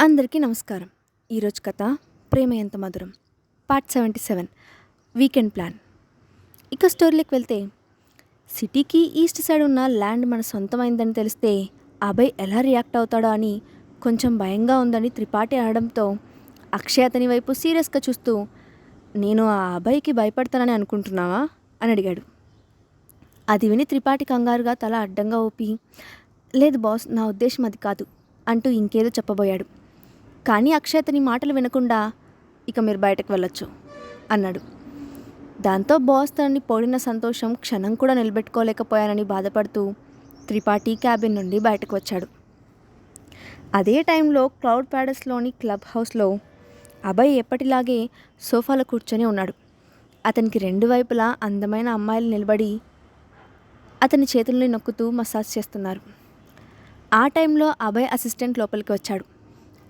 అందరికీ నమస్కారం. ఈరోజు కథ ప్రేమ ఎంత మధురం పార్ట్ 77 వీకెండ్ ప్లాన్. ఇక స్టోరీలోకి వెళ్తే, సిటీకి ఈస్ట్ సైడ్ ఉన్న ల్యాండ్ మన సొంతమైందని తెలిస్తే అభయ్ ఎలా రియాక్ట్ అవుతాడో అని కొంచెం భయంగా ఉందని త్రిపాఠి అనడంతో అక్షయ్ అతని వైపు సీరియస్గా చూస్తూ, నేను ఆ అభయ్కి భయపడతానని అనుకుంటున్నావా అని అడిగాడు. అది విని త్రిపాఠి కంగారుగా తల అడ్డంగా ఊపి, లేదు బాస్, నా ఉద్దేశం అది కాదు అంటూ ఇంకేదో చెప్పబోయాడు. కానీ అక్షయ్ అతని మాటలు వినకుండా, ఇక మీరు బయటకు వెళ్ళొచ్చు అన్నాడు. దాంతో బాస్ తనని పొడిన సంతోషం క్షణం కూడా నిలబెట్టుకోలేకపోయానని బాధపడుతూ త్రిపాఠి క్యాబిన్ నుండి బయటకు వచ్చాడు. అదే టైంలో క్లౌడ్ ప్యాలెస్లోని క్లబ్ హౌస్లో అభయ్ ఎప్పటిలాగే సోఫాలో కూర్చొని ఉన్నాడు. అతనికి రెండు వైపులా అందమైన అమ్మాయిలు నిలబడి అతని చేతుల్ని నొక్కుతూ మసాజ్ చేస్తున్నారు. ఆ టైంలో అభయ్ అసిస్టెంట్ లోపలికి వచ్చాడు.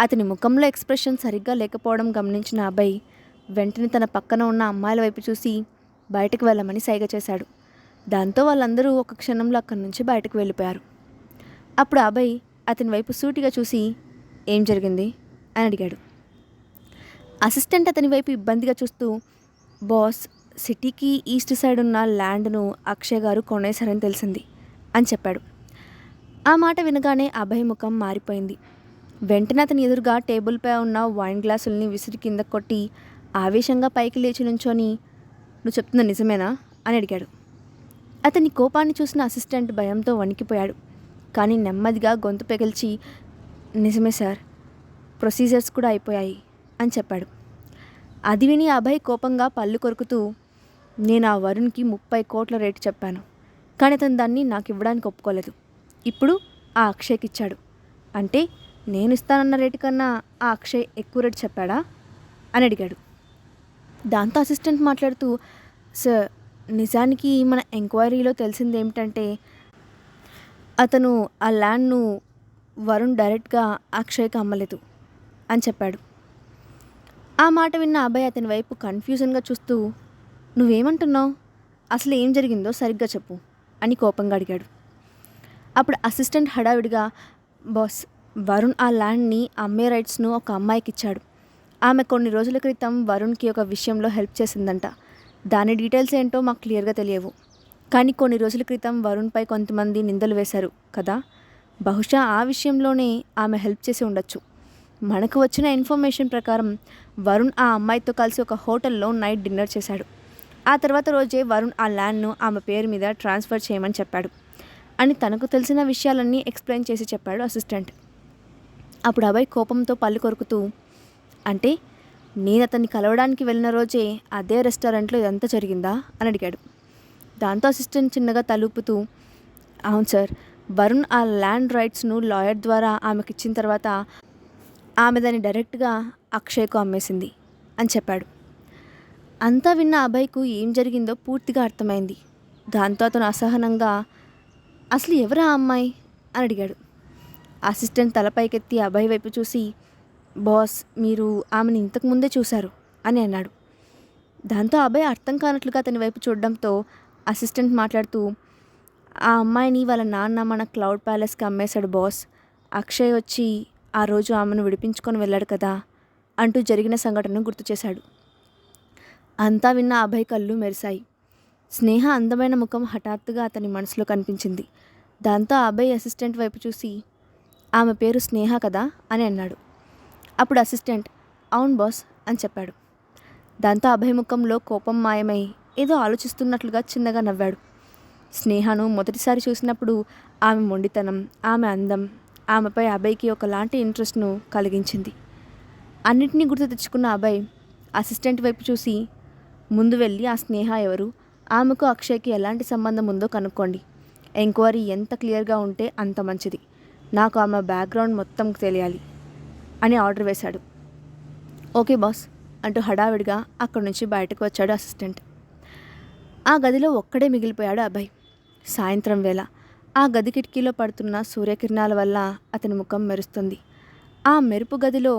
అతని ముఖంలో ఎక్స్ప్రెషన్ సరిగ్గా లేకపోవడం గమనించిన అభయ్ వెంటనే తన పక్కన ఉన్న అమ్మాయిల వైపు చూసి బయటకు వెళ్ళమని సైగ చేశాడు. దాంతో వాళ్ళందరూ ఒక క్షణంలో అక్కడి నుంచి బయటకు వెళ్ళిపోయారు. అప్పుడు అభయ్ అతని వైపు సూటిగా చూసి, ఏం జరిగింది అని అడిగాడు. అసిస్టెంట్ అతని వైపు ఇబ్బందిగా చూస్తూ, బాస్, సిటీకి ఈస్ట్ సైడ్ ఉన్న ల్యాండ్ను అక్షయ్ గారు కొనేశారని తెలిసింది అని చెప్పాడు. ఆ మాట వినగానే అభయ్ ముఖం మారిపోయింది. వెంటనే అతని ఎదురుగా టేబుల్పై ఉన్న వైన్ గ్లాసుల్ని విసిరి కింద కొట్టి ఆవేశంగా పైకి లేచి నుంచొని, నువ్వు చెప్తున్న నిజమేనా అని అడిగాడు. అతని కోపాన్ని చూసిన అసిస్టెంట్ భయంతో వణికిపోయాడు. కానీ నెమ్మదిగా గొంతు పెగిల్చి, నిజమే సార్, ప్రొసీజర్స్ కూడా అయిపోయాయి అని చెప్పాడు. అది విని అభయ్ కోపంగా పళ్ళు కొరుకుతూ, నేను ఆ వరుణ్కి 30 కోట్ల రేటు చెప్పాను, కానీ అతను దాన్ని నాకు ఇవ్వడానికి ఒప్పుకోలేదు. ఇప్పుడు ఆ అక్షయ్కి ఇచ్చాడు అంటే నేను ఇస్తానన్న రేటు కన్నా ఆ అక్షయ్ ఎక్కువ రేటు చెప్పాడా అని అడిగాడు. దాంతో అసిస్టెంట్ మాట్లాడుతూ, సార్, నిజానికి మన ఎంక్వైరీలో తెలిసింది ఏమిటంటే అతను ఆ ల్యాండ్ను వరుణ్ డైరెక్ట్గా అక్షయ్కి అమ్మలేదు అని చెప్పాడు. ఆ మాట విన్న అభయ్ అతని వైపు కన్ఫ్యూజన్గా చూస్తూ, నువ్వేమంటున్నావు, అసలు ఏం జరిగిందో సరిగ్గా చెప్పు అని కోపంగా అడిగాడు. అప్పుడు అసిస్టెంట్ హడావిడిగా, బాస్, వరుణ్ ఆ ల్యాండ్ని అమ్మే రైట్స్ను ఒక అమ్మాయికి ఇచ్చాడు. ఆమె కొన్ని రోజుల క్రితం వరుణ్కి ఒక విషయంలో హెల్ప్ చేసిందంట. దాని డీటెయిల్స్ ఏంటో మాకు క్లియర్గా తెలియవు. కానీ కొన్ని రోజుల క్రితం వరుణ్పై కొంతమంది నిందలు వేశారు కదా, బహుశా ఆ విషయంలోనే ఆమె హెల్ప్ చేసి ఉండొచ్చు. మనకు వచ్చిన ఇన్ఫర్మేషన్ ప్రకారం వరుణ్ ఆ అమ్మాయితో కలిసి ఒక హోటల్లో నైట్ డిన్నర్ చేశాడు. ఆ తర్వాత రోజే వరుణ్ ఆ ల్యాండ్ను ఆమె పేరు మీద ట్రాన్స్ఫర్ చేయమని చెప్పాడు అని తనకు తెలిసిన విషయాలన్నీ ఎక్స్ప్లెయిన్ చేసి చెప్పాడు అసిస్టెంట్. అప్పుడు అభయ్ కోపంతో పళ్ళు కొరుకుతూ, అంటే నేను అతన్ని కలవడానికి వెళ్ళిన రోజే అదే రెస్టారెంట్లో ఇదంతా జరిగిందా అని అడిగాడు. దాంతో అసిస్టెంట్ చిన్నగా తలూపుతూ, అవును సార్, వరుణ్ ఆ ల్యాండ్ రైట్స్ను లాయర్ ద్వారా ఆమెకి ఇచ్చిన తర్వాత ఆమె దాన్ని డైరెక్ట్గా అక్షయ్కు అమ్మేసింది అని చెప్పాడు. అంతా విన్న అభయ్కు ఏం జరిగిందో పూర్తిగా అర్థమైంది. దాంతో అతను అసహనంగా, అసలు ఎవరా ఆ అమ్మాయి అని అడిగాడు. అసిస్టెంట్ తలపైకెత్తి అభయ్ వైపు చూసి, బాస్, మీరు ఆమెను ఇంతకుముందే చూశారు అని అన్నాడు. దాంతో అభయ్ అర్థం కానట్లుగా అతని వైపు చూడడంతో అసిస్టెంట్ మాట్లాడుతూ, ఆ అమ్మాయిని వాళ్ళ నాన్న మన క్లౌడ్ ప్యాలెస్కి అమ్మేశాడు బాస్. అక్షయ్ వచ్చి ఆ రోజు ఆమెను విడిపించుకొని వెళ్ళాడు కదా అంటూ జరిగిన సంఘటనను గుర్తు చేశాడు. అంతా విన్న అభయ్ కళ్ళు మెరిశాయి. స్నేహ అందమైన ముఖం హఠాత్తుగా అతని మనసులో కనిపించింది. దాంతో అభయ్ అసిస్టెంట్ వైపు చూసి, ఆమె పేరు స్నేహ కదా అని అన్నాడు. అప్పుడు అసిస్టెంట్, అవును బాస్ అని చెప్పాడు. దాంతో అభయ్ ముఖంలో కోపం మాయమై ఏదో ఆలోచిస్తున్నట్లుగా చిన్నగా నవ్వాడు. స్నేహను మొదటిసారి చూసినప్పుడు ఆమె మొండితనం, ఆమె అందం ఆమెపై అభయ్కి ఒకలాంటి ఇంట్రెస్ట్ను కలిగించింది. అన్నింటినీ గుర్తు తెచ్చుకున్న అభయ్ అసిస్టెంట్ వైపు చూసి, ముందు వెళ్ళి ఆ స్నేహ ఎవరు, ఆమెకు అక్షయ్కి ఎలాంటి సంబంధం ఉందో కనుక్కోండి. ఎంక్వైరీ ఎంత క్లియర్గా ఉంటే అంత మంచిది. నాకు ఆమె బ్యాక్గ్రౌండ్ మొత్తం తెలియాలి అని ఆర్డర్ వేశాడు. ఓకే బాస్ అంటూ హడావిడిగా అక్కడి నుంచి బయటకు వచ్చాడు అసిస్టెంట్. ఆ గదిలో ఒక్కడే మిగిలిపోయాడు అభయ్. సాయంత్రం వేళ ఆ గది కిటికీలో పడుతున్న సూర్యకిరణాల వల్ల అతని ముఖం మెరుస్తుంది. ఆ మెరుపు గదిలో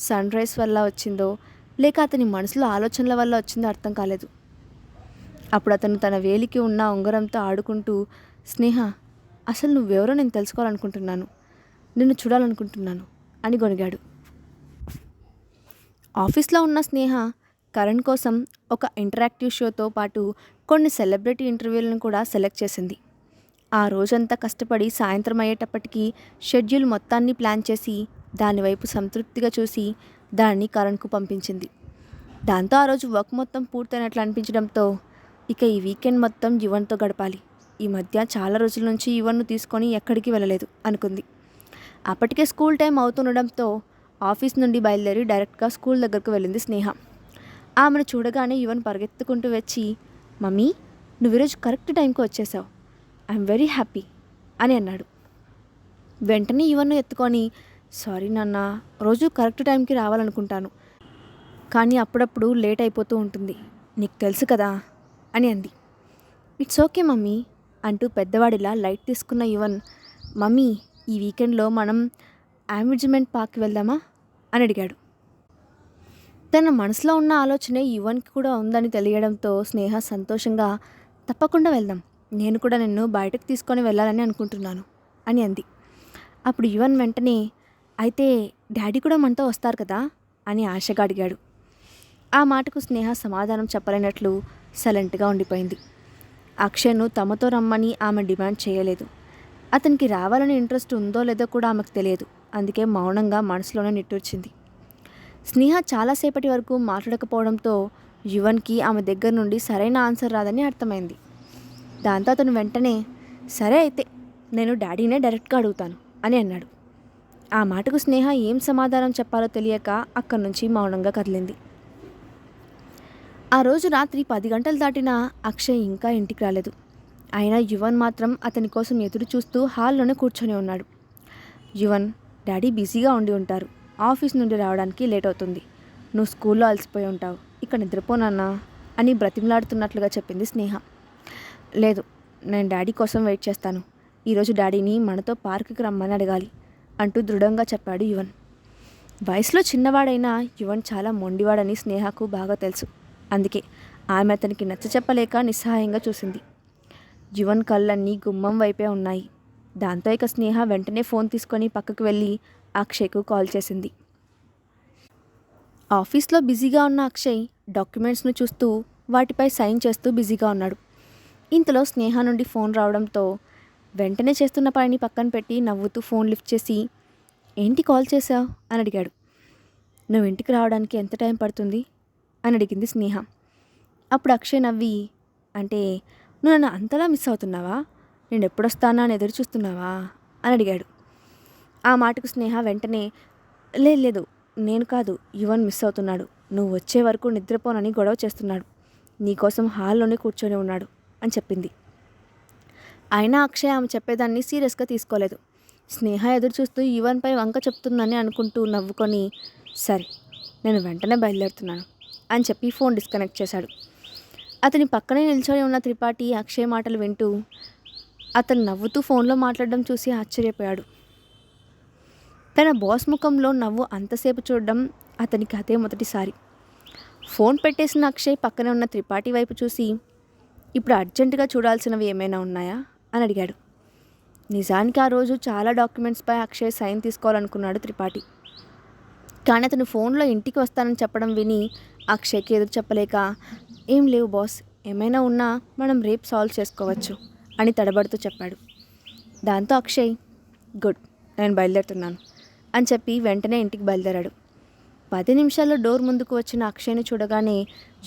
సన్ రైజ్ వల్ల వచ్చిందో లేక అతని మనసులో ఆలోచనల వల్ల వచ్చిందో అర్థం కాలేదు. అప్పుడు అతను తన వేలికి ఉన్న ఉంగరంతో ఆడుకుంటూ, స్నేహ, అసలు నువ్వెవరో నేను తెలుసుకోవాలనుకుంటున్నాను, నిన్ను చూడాలనుకుంటున్నాను అని గొనిగాడు. ఆఫీస్లో ఉన్న స్నేహ కరణ్ కోసం ఒక ఇంటరాక్టివ్ షోతో పాటు కొన్ని సెలబ్రిటీ ఇంటర్వ్యూలను కూడా సెలెక్ట్ చేసింది. ఆ రోజంతా కష్టపడి సాయంత్రం అయ్యేటప్పటికి షెడ్యూల్ మొత్తాన్ని ప్లాన్ చేసి దానివైపు సంతృప్తిగా చూసి దాన్ని కరణ్కు పంపించింది. దాంతో ఆ రోజు వర్క్ మొత్తం పూర్తయినట్లు అనిపించడంతో ఇక ఈ వీకెండ్ మొత్తం యువన్తో గడపాలి. ఈ మధ్య చాలా రోజుల నుంచి యువన్ను తీసుకొని ఎక్కడికి వెళ్ళలేదు అనుకుంది. అప్పటికే స్కూల్ టైం అవుతుండడంతో ఆఫీస్ నుండి బయలుదేరి డైరెక్ట్గా స్కూల్ దగ్గరకు వెళ్ళింది స్నేహ. ఆమెను చూడగానే యువన్ పరిగెత్తుకుంటూ వచ్చి, మమ్మీ, నువ్వు ఈరోజు కరెక్ట్ టైంకి వచ్చేసావు, ఐఎమ్ వెరీ హ్యాపీ అని అన్నాడు. వెంటనే యువన్ను ఎత్తుకొని, సారీ నాన్న, రోజు కరెక్ట్ టైంకి రావాలనుకుంటాను, కానీ అప్పుడప్పుడు లేట్ అయిపోతూ ఉంటుంది, నీకు తెలుసు కదా అని అంది. ఇట్స్ ఓకే మమ్మీ అంటూ పెద్దవాడిలా లైట్ తీసుకున్న యువన్, మమ్మీ, ఈ వీకెండ్లో మనం అమ్యూజ్మెంట్ పార్క్కి వెళ్దామా అని అడిగాడు. తన మనసులో ఉన్న ఆలోచనే యువన్కి కూడా ఉందని తెలియడంతో స్నేహ సంతోషంగా, తప్పకుండా వెళ్దాం, నేను కూడా నిన్ను బయటకు తీసుకొని వెళ్ళాలని అనుకుంటున్నాను అని అంది. అప్పుడు యువన్ వెంటనే, అయితే డాడీ కూడా మనతో వస్తారు కదా అని ఆశగా అడిగాడు. ఆ మాటకు స్నేహ సమాధానం చెప్పలేనట్లు సైలెంట్గా ఉండిపోయింది. అక్షయ్ను తమతో రమ్మని ఆమె డిమాండ్ చేయలేదు. అతనికి రావాలని ఇంట్రెస్ట్ ఉందో లేదో కూడా ఆమెకు తెలియదు. అందుకే మౌనంగా మనసులోనే నిట్టూర్చింది. స్నేహ చాలాసేపటి వరకు మాట్లాడకపోవడంతో యువన్కి ఆమె దగ్గర నుండి సరైన ఆన్సర్ రాదని అర్థమైంది. దాంతో అతను వెంటనే, సరే అయితే నేను డాడీనే డైరెక్ట్గా అడుగుతాను అని అన్నాడు. ఆ మాటకు స్నేహ ఏం సమాధానం చెప్పాలో తెలియక అక్కడి నుంచి మౌనంగా కదిలింది. ఆ రోజు రాత్రి 10 గంటలు దాటినా అక్షయ్ ఇంకా ఇంటికి రాలేదు. అయినా యువన్ మాత్రం అతని కోసం ఎదురు చూస్తూ హాల్లోనే కూర్చొని ఉన్నాడు. యువన్, డాడీ బిజీగా ఉండి ఉంటారు, ఆఫీస్ నుండి రావడానికి లేట్ అవుతుంది, నువ్వు స్కూల్లో అలసిపోయి ఉంటావు, ఇక్కడ నిద్రపోనన్నా అని బ్రతిమలాడుతున్నట్లుగా చెప్పింది స్నేహ. లేదు, నేను డాడీ కోసం వెయిట్ చేస్తాను, ఈరోజు డాడీని మనతో పార్కుకి రమ్మని అడగాలి అంటూ దృఢంగా చెప్పాడు యువన్. వయసులో చిన్నవాడైనా యువన్ చాలా మొండివాడని స్నేహకు బాగా తెలుసు. అందుకే ఆమె అతనికి నచ్చ చెప్పలేక నిస్సహాయంగా చూసింది. యువన్ కళ్ళన్నీ గుమ్మం వైపే ఉన్నాయి. దాంతో ఇక స్నేహ వెంటనే ఫోన్ తీసుకొని పక్కకు వెళ్ళి అక్షయ్కు కాల్ చేసింది. ఆఫీస్లో బిజీగా ఉన్న అక్షయ్ డాక్యుమెంట్స్ను చూస్తూ వాటిపై సైన్ చేస్తూ బిజీగా ఉన్నాడు. ఇంతలో స్నేహ నుండి ఫోన్ రావడంతో వెంటనే చేస్తున్న పనిని పక్కన పెట్టి నవ్వుతూ ఫోన్ లిఫ్ట్ చేసి, ఏంటి కాల్ చేశావు అని అడిగాడు. నువ్వు ఇంటికి రావడానికి ఎంత టైం పడుతుంది అని అడిగింది స్నేహ. అప్పుడు అక్షయ్ నవ్వి, అంటే నువ్వు నన్ను అంతలా మిస్ అవుతున్నావా, నేను ఎప్పుడొస్తానా అని ఎదురు చూస్తున్నావా అని అడిగాడు. ఆ మాటకు స్నేహ వెంటనే, లేదు, నేను కాదు, యువన్ మిస్ అవుతున్నాడు, నువ్వు వచ్చే వరకు నిద్రపోనని గొడవ చేస్తున్నాడు, నీకోసం హాల్లోనే కూర్చొని ఉన్నాడు అని చెప్పింది. అయినా అక్షయ్ ఆమె చెప్పేదాన్ని సీరియస్గా తీసుకోలేదు. స్నేహ ఎదురు చూస్తూ యువన్పై వంక చెప్తుందని అనుకుంటూ నవ్వుకొని, సరే నేను వెంటనే బయలుదేరుతున్నాను అని చెప్పి ఫోన్ డిస్కనెక్ట్ చేశాడు. అతని పక్కనే నిల్చొని ఉన్న త్రిపాఠి అక్షయ్ మాటలు వింటూ అతను నవ్వుతూ ఫోన్లో మాట్లాడడం చూసి ఆశ్చర్యపోయాడు. తన బాస్ ముఖంలో నవ్వు అంతసేపు చూడడం అతనికి అదే మొదటిసారి. ఫోన్ పెట్టేసిన అక్షయ్ పక్కనే ఉన్న త్రిపాఠి వైపు చూసి, ఇప్పుడు అర్జెంటుగా చూడాల్సినవి ఏమైనా ఉన్నాయా అని అడిగాడు. నిజానికి ఆ రోజు చాలా డాక్యుమెంట్స్పై అక్షయ్ సైన్ తీసుకోవాలనుకున్నాడు త్రిపాఠి. కానీ అతను ఫోన్లో ఇంటికి వస్తానని చెప్పడం విని అక్షయ్కి ఎదురు చెప్పలేక, ఏం లేవు బాస్, ఏమైనా ఉన్నా మనం రేపు సాల్వ్ చేసుకోవచ్చు అని తడబడుతూ చెప్పాడు. దాంతో అక్షయ్, గుడ్, నేను బయలుదేరుతున్నాను అని చెప్పి వెంటనే ఇంటికి బయలుదేరాడు. 10 నిమిషాల్లో డోర్ ముందుకు వచ్చిన అక్షయ్ని చూడగానే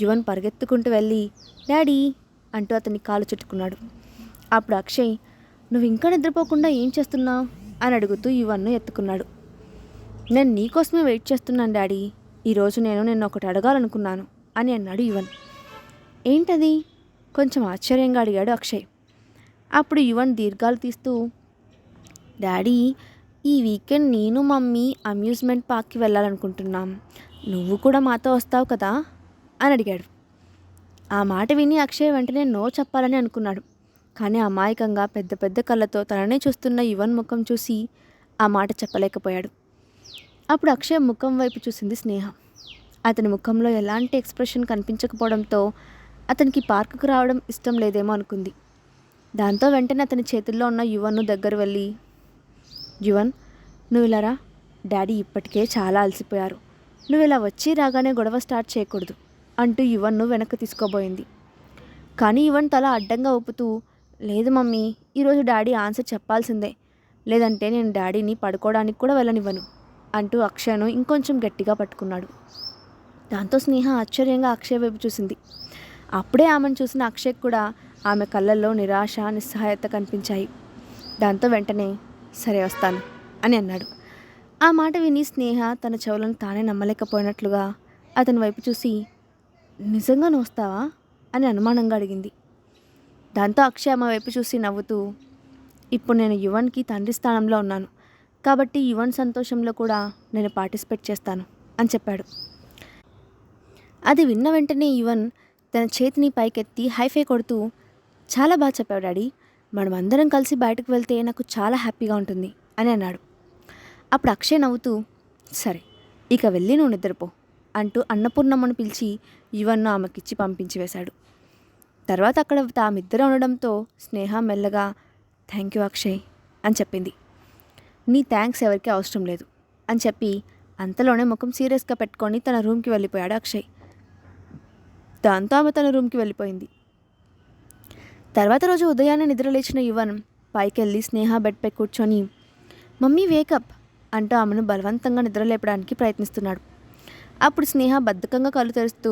యువన్ పరిగెత్తుకుంటూ వెళ్ళి, డాడీ అంటూ అతని కాలు చుట్టుకున్నాడు. అప్పుడు అక్షయ్, నువ్వు ఇంకా నిద్రపోకుండా ఏం చేస్తున్నావు అని అడుగుతూ యువన్ను ఎత్తుకున్నాడు. నేను నీకోసమే వెయిట్ చేస్తున్నాను డాడీ, ఈరోజు నేను నిన్ను ఒకటి అడగాలనుకున్నాను అని అన్నాడు యువన్. ఏంటది కొంచెం ఆశ్చర్యంగా అడిగాడు అక్షయ్. అప్పుడు యువన్ దీర్ఘాలు తీస్తూ, డాడీ, ఈ వీకెండ్ నేను మమ్మీ అమ్యూజ్మెంట్ పార్క్కి వెళ్ళాలనుకుంటున్నాం, నువ్వు కూడా మాతో వస్తావు కదా అని అడిగాడు. ఆ మాట విని అక్షయ్ వెంటనే నో చెప్పాలని అనుకున్నాడు. కానీ అమాయకంగా పెద్ద పెద్ద కళ్ళతో తననే చూస్తున్న యువన్ ముఖం చూసి ఆ మాట చెప్పలేకపోయాడు. అప్పుడు అక్షయ్ ముఖం వైపు చూసింది స్నేహ. అతని ముఖంలో ఎలాంటి ఎక్స్ప్రెషన్ కనిపించకపోవడంతో అతనికి పార్కుకు రావడం ఇష్టం లేదేమో అనుకుంది. దాంతో వెంటనే అతని చేతుల్లో ఉన్న యువన్ను దగ్గర వెళ్ళి, యువన్, నువ్వు ఇలా రా, డాడీ ఇప్పటికే చాలా అలసిపోయారు, నువ్వు ఇలా వచ్చి రాగానే గొడవ స్టార్ట్ చేయకూడదు అంటూ యువన్ను వెనక్కి తీసుకోబోయింది. కానీ యువన్ తల అడ్డంగా ఊపుతూ, లేదు మమ్మీ, ఈరోజు డాడీ ఆన్సర్ చెప్పాల్సిందే, లేదంటే నేను డాడీని పడుకోవడానికి కూడా వెళ్ళనివ్వను అంటూ అక్షయ్ను ఇంకొంచెం గట్టిగా పట్టుకున్నాడు. దాంతో స్నేహ ఆశ్చర్యంగా అక్షయ్ వైపు చూసింది. అప్పుడే ఆమెను చూసిన అక్షయ్ కూడా ఆమె కళ్ళల్లో నిరాశ, నిస్సహాయత కనిపించాయి. దాంతో వెంటనే సరే వస్తాను అని అన్నాడు. ఆ మాట విని స్నేహ తన చెవులను తానే నమ్మలేకపోయినట్లుగా అతని వైపు చూసి, నిజంగా నువ్వు వస్తావా అని అనుమానంగా అడిగింది. దాంతో అక్షయ్ ఆమె వైపు చూసి నవ్వుతూ, ఇప్పుడు నేను యువన్కి తండ్రి స్థానంలో ఉన్నాను కాబట్టి యువన్ సంతోషంలో కూడా నేను పార్టిసిపేట్ చేస్తాను అని చెప్పాడు. అది విన్న వెంటనే యువన్ తన చేతిని పైకెత్తి హైఫై కొడుతూ, చాలా బాగా చెప్పావు డాడీ, మనం అందరం కలిసి బయటకు వెళ్తే నాకు చాలా హ్యాపీగా ఉంటుంది అని అన్నాడు. అప్పుడు అక్షయ్ నవ్వుతూ, సరే ఇక వెళ్ళి నువ్వు నిద్రపో అంటూ అన్నపూర్ణమ్మను పిలిచి యువన్ను ఆమెకిచ్చి పంపించి వేశాడు. తర్వాత అక్కడ తామిద్దరూ ఉండడంతో స్నేహ మెల్లగా థ్యాంక్ యూ అక్షయ్ అని చెప్పింది. నీ థ్యాంక్స్ ఎవరికీ అవసరం లేదు అని చెప్పి అంతలోనే ముఖం సీరియస్గా పెట్టుకొని తన రూమ్కి వెళ్ళిపోయాడు అక్షయ్. దాంతో ఆమె తన రూమ్కి వెళ్ళిపోయింది. తర్వాత రోజు ఉదయాన్నే నిద్రలేచిన యువన్ పైకెళ్ళి స్నేహ బెడ్పై కూర్చొని మమ్మీ వేకప్ అంటూ ఆమెను బలవంతంగా నిద్రలేపడానికి ప్రయత్నిస్తున్నాడు. అప్పుడు స్నేహ బద్ధకంగా కళ్ళు తెరుస్తూ,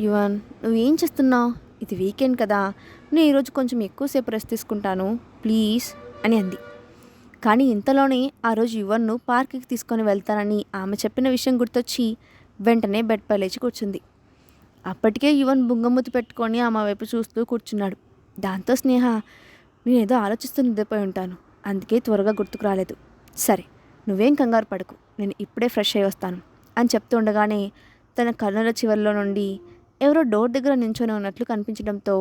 యువన్ నువ్వేం చేస్తున్నావు, ఇది వీకెండ్ కదా, నేను ఈరోజు కొంచెం ఎక్కువసేపు రెస్ట్ తీసుకుంటాను ప్లీజ్ అని అంది. కానీ ఇంతలోనే ఆ రోజు యువన్ను పార్క్కి తీసుకొని వెళ్తానని ఆమె చెప్పిన విషయం గుర్తొచ్చి వెంటనే బెడ్పై లేచి కూర్చుంది. అప్పటికే యువన్ బుంగమూతి పెట్టుకొని ఆమె వైపు చూస్తూ కూర్చున్నాడు. దాంతో స్నేహ, నేనేదో ఆలోచిస్తూ నిద్రపోయి ఉంటాను, అందుకే త్వరగా గుర్తుకు రాలేదు, సరే నువ్వేం కంగారు పడకు, నేను ఇప్పుడే ఫ్రెష్ అయ్యి వస్తాను అని చెప్తూ ఉండగానే తన కన్నుల చివరిలో నుండి ఎవరో డోర్ దగ్గర నించొని ఉన్నట్లు కనిపించడంతో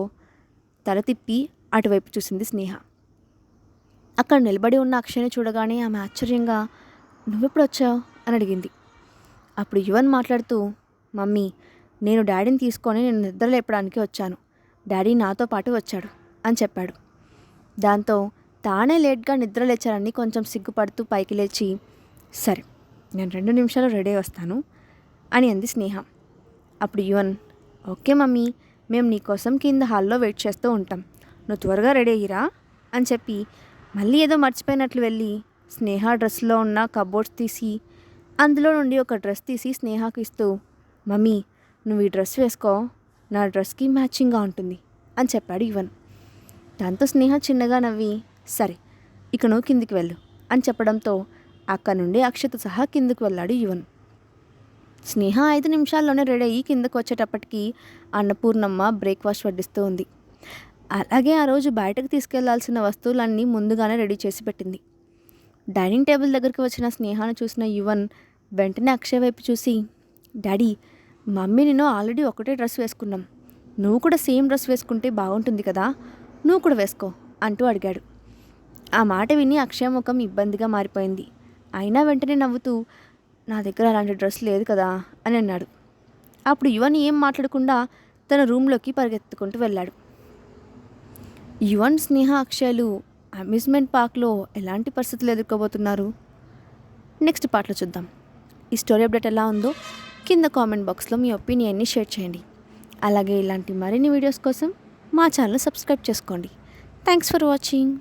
తల తిప్పి అటువైపు చూసింది స్నేహ. అక్కడ నిలబడి ఉన్న అక్షయ్ని చూడగానే ఆమె ఆశ్చర్యంగా, నువ్వెప్పుడు వచ్చావు అని అడిగింది. అప్పుడు యువన్ మాట్లాడుతూ, మమ్మీ, నేను డాడీని తీసుకొని నేను నిద్ర లేపడానికి వచ్చాను, డాడీ నాతో పాటు వచ్చాడు అని చెప్పాడు. దాంతో తానే లేట్గా నిద్ర లేచారని కొంచెం సిగ్గుపడుతూ పైకి లేచి, సరే నేను 2 నిమిషాలు రెడీ వస్తాను అని అంది స్నేహ. అప్పుడు యువన్, ఓకే మమ్మీ, మేము నీకోసం కింద హాల్లో వెయిట్ చేస్తూ ఉంటాం, నువ్వు త్వరగా రెడీ అయ్యిరా అని చెప్పి మళ్ళీ ఏదో మర్చిపోయినట్లు వెళ్ళి స్నేహ డ్రెస్లో ఉన్న కబోర్డ్స్ తీసి అందులో నుండి ఒక డ్రెస్ తీసి స్నేహకు ఇస్తూ, మమ్మీ నువ్వు ఈ డ్రెస్ వేసుకో, నా డ్రెస్కి మ్యాచింగ్గా ఉంటుంది అని చెప్పాడు యువన్. దాంతో స్నేహ చిన్నగా నవ్వి, సరే ఇక నువ్వు కిందికి వెళ్ళు అని చెప్పడంతో అక్కడ నుండి అక్షత సహా కిందకు వెళ్ళాడు యువన్. స్నేహ 5 నిమిషాల్లోనే రెడీ అయ్యి కిందకు వచ్చేటప్పటికి అన్నపూర్ణమ్మ బ్రేక్ఫాస్ట్ వడ్డిస్తూ ఉంది. అలాగే ఆ రోజు బయటకు తీసుకెళ్లాల్సిన వస్తువులన్నీ ముందుగానే రెడీ చేసి పెట్టింది. డైనింగ్ టేబుల్ దగ్గరికి వచ్చిన స్నేహాను చూసిన యువన్ వెంటనే అక్షయ్ వైపు చూసి, డాడీ, మమ్మీ నేను ఆల్రెడీ ఒకటే డ్రెస్ వేసుకున్నాం, నువ్వు కూడా సేమ్ డ్రెస్ వేసుకుంటే బాగుంటుంది కదా, నువ్వు కూడా వేసుకో అంటూ అడిగాడు. ఆ మాట విని అక్షయ్ ముఖం ఇబ్బందిగా మారిపోయింది. అయినా వెంటనే నవ్వుతూ, నా దగ్గర అలాంటి డ్రెస్ లేదు కదా అని అన్నాడు. అప్పుడు యువన్ ఏం మాట్లాడకుండా తన రూమ్లోకి పరిగెత్తుకుంటూ వెళ్ళాడు. యువన్, స్నేహ, అక్షయ్లు అమ్యూజ్మెంట్ పార్క్లో ఎలాంటి పరిస్థితులు ఎదుర్కోబోతున్నారు నెక్స్ట్ పార్ట్లో చూద్దాం. ఈ స్టోరీ అప్డేట్ ఎలా ఉందో కింద కామెంట్ బాక్స్లో మీ ఒపీనియన్ని షేర్ చేయండి. అలాగే ఇలాంటి మరిన్ని వీడియోస్ కోసం మా ఛానల్ సబ్స్క్రైబ్ చేసుకోండి. Thanks for watching.